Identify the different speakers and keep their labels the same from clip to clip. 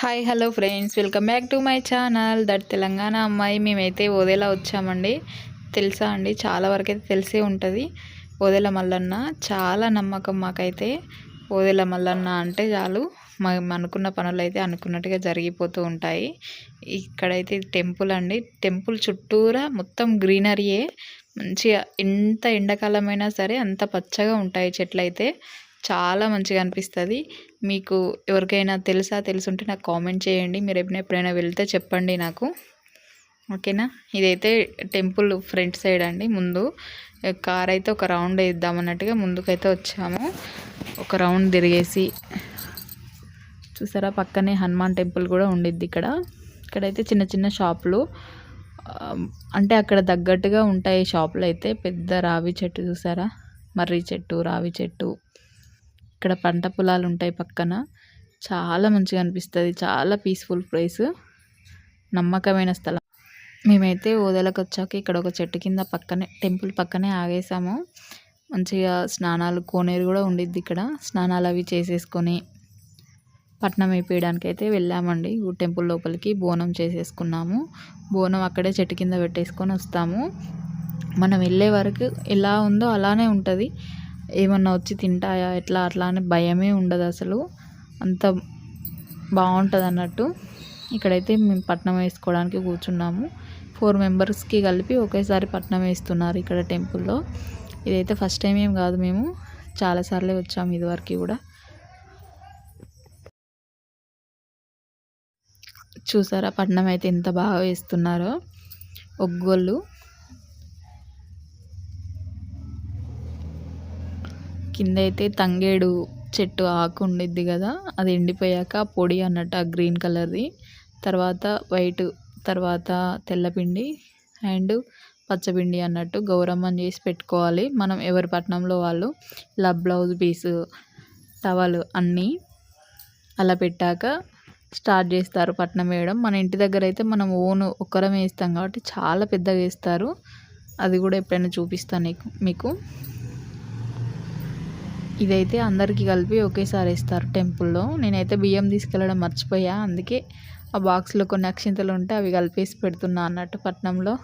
Speaker 1: Hi hello friends, welcome back to my channel that Telangana అమ్మాయి. మేమైతే ఓదెలా వచ్చామండి. తెలుసా అండి, చాలా వరకు అయితే తెలిసే ఉంటుంది. ఓదెల మల్లన్న చాలా నమ్మకం మాకైతే. ఓదెల మల్లన్న అంటే చాలు మేము అనుకున్న పనులు అయితే అనుకున్నట్టుగా జరిగిపోతూ ఉంటాయి. ఇక్కడైతే టెంపుల్ అండి. టెంపుల్ చుట్టూరా మొత్తం గ్రీనరీయే. మంచిగా ఎంత ఎండాకాలమైనా సరే అంత పచ్చగా ఉంటాయి చెట్లు అయితే. చాలా మంచిగా అనిపిస్తుంది. మీకు ఎవరికైనా తెలుసుంటే నాకు కామెంట్ చేయండి. మీరు ఎప్పుడైనా వెళ్తే చెప్పండి నాకు, ఓకేనా. ఇదైతే టెంపుల్ ఫ్రంట్ సైడ్ అండి. ముందు కార్ అయితే ఒక రౌండ్ వేద్దామన్నట్టుగా ముందుకైతే వచ్చాము. ఒక రౌండ్ తిరిగేసి చూసారా, పక్కనే హనుమాన్ టెంపుల్ కూడా ఉండిద్ది ఇక్కడైతే చిన్న చిన్న షాపులు, అంటే అక్కడ తగ్గట్టుగా ఉంటాయి షాపులు అయితే. పెద్ద రావి చెట్టు చూసారా, మర్రి చెట్టు, రావి చెట్టు. ఇక్కడ పంట పొలాలు ఉంటాయి పక్కన. చాలా మంచిగా అనిపిస్తుంది. చాలా పీస్ఫుల్ ప్లేస్, నమ్మకమైన స్థలం. మేమైతే ఓదెలకు వచ్చాక ఇక్కడ ఒక చెట్టు కింద పక్కనే టెంపుల్ పక్కనే ఆగేసాము. మంచిగా స్నానాలు, కోనేరు కూడా ఉండిద్ది ఇక్కడ. స్నానాలు అవి చేసేసుకొని పట్నం వేయడానికి అయితే వెళ్ళామండి. టెంపుల్ లోపలికి బోనం చేసేసుకున్నాము. బోనం అక్కడే చెట్టు కింద పెట్టేసుకొని వస్తాము. మనం వెళ్ళే వరకు ఎలా ఉందో అలానే ఉంటుంది. ఏమన్నా వచ్చి తింటాయా ఎట్లా అట్లా అని భయమే ఉండదు అసలు. అంత బాగుంటుంది అన్నట్టు. ఇక్కడైతే మేము పట్నం వేసుకోవడానికి కూర్చున్నాము. 4 మెంబర్స్కి కలిపి ఒకేసారి పట్నం వేస్తున్నారు ఇక్కడ టెంపుల్లో. ఇదైతే ఫస్ట్ టైం ఏం కాదు, మేము చాలాసార్లే వచ్చాము ఇదివరకు కూడా. చూసారా పట్నం అయితే ఎంత బాగా వేస్తున్నారో. ఒగ్గోళ్ళు కింద అయితే తంగేడు చెట్టు ఆకు ఉండిద్ది కదా, అది ఎండిపోయాక పొడి అన్నట్టు, ఆ గ్రీన్ కలర్ది. తర్వాత వైట్, తర్వాత తెల్లపిండి అండ్ పచ్చపిండి అన్నట్టు గౌరమ్మని చేసి పెట్టుకోవాలి మనం. ఎవరి పట్నంలో వాళ్ళు ఇలా బ్లౌజ్ పీసు, టవల్ అన్నీ అలా పెట్టాక స్టార్ట్ చేస్తారు పట్నం వేయడం. మన ఇంటి దగ్గర అయితే మనం ఓన్ ఒక్కరం వేస్తాం కాబట్టి చాలా పెద్దగా వేస్తారు. అది కూడా ఎప్పుడైనా చూపిస్తాను మీకు. ఇదైతే అందరికీ కలిపి ఒకేసారి వేస్తారు టెంపుల్లో. నేనైతే బియ్యం తీసుకెళ్ళడం మర్చిపోయా, అందుకే ఆ బాక్స్లో కొన్ని అక్షింతలు ఉంటే అవి కలిపేసి పెడుతున్నా అన్నట్టు పట్నంలో.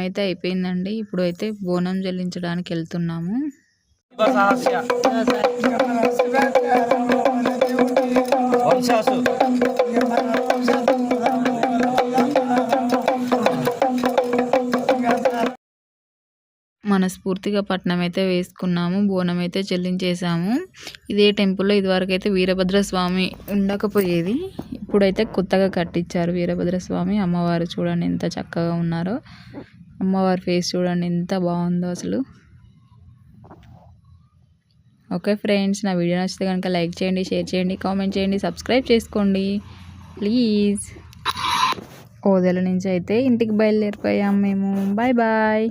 Speaker 1: అయితే అయిపోయిందండి. ఇప్పుడు అయితే బోనం చెల్లించడానికి వెళ్తున్నాము. మనస్ఫూర్తిగా పట్నం అయితే వేసుకున్నాము. బోనం అయితే చెల్లించేసాము. ఇదే టెంపుల్లో ఇదివరకు అయితే వీరభద్రస్వామి ఉండకపోయేది. ఇప్పుడైతే కొత్తగా కట్టించారు వీరభద్రస్వామి. అమ్మవారు చూడండి ఎంత చక్కగా ఉన్నారో. అమ్మవారి ఫేస్ చూడండి ఎంత బాగుందో అసలు. ఓకే ఫ్రెండ్స్, నా వీడియో నచ్చితే కనుక లైక్ చేయండి, షేర్ చేయండి, కామెంట్ చేయండి, సబ్స్క్రైబ్ చేసుకోండి ప్లీజ్. ఓదెల నుంచి అయితే ఇంటికి బయలుదేరిపోయాం మేము. Bye bye.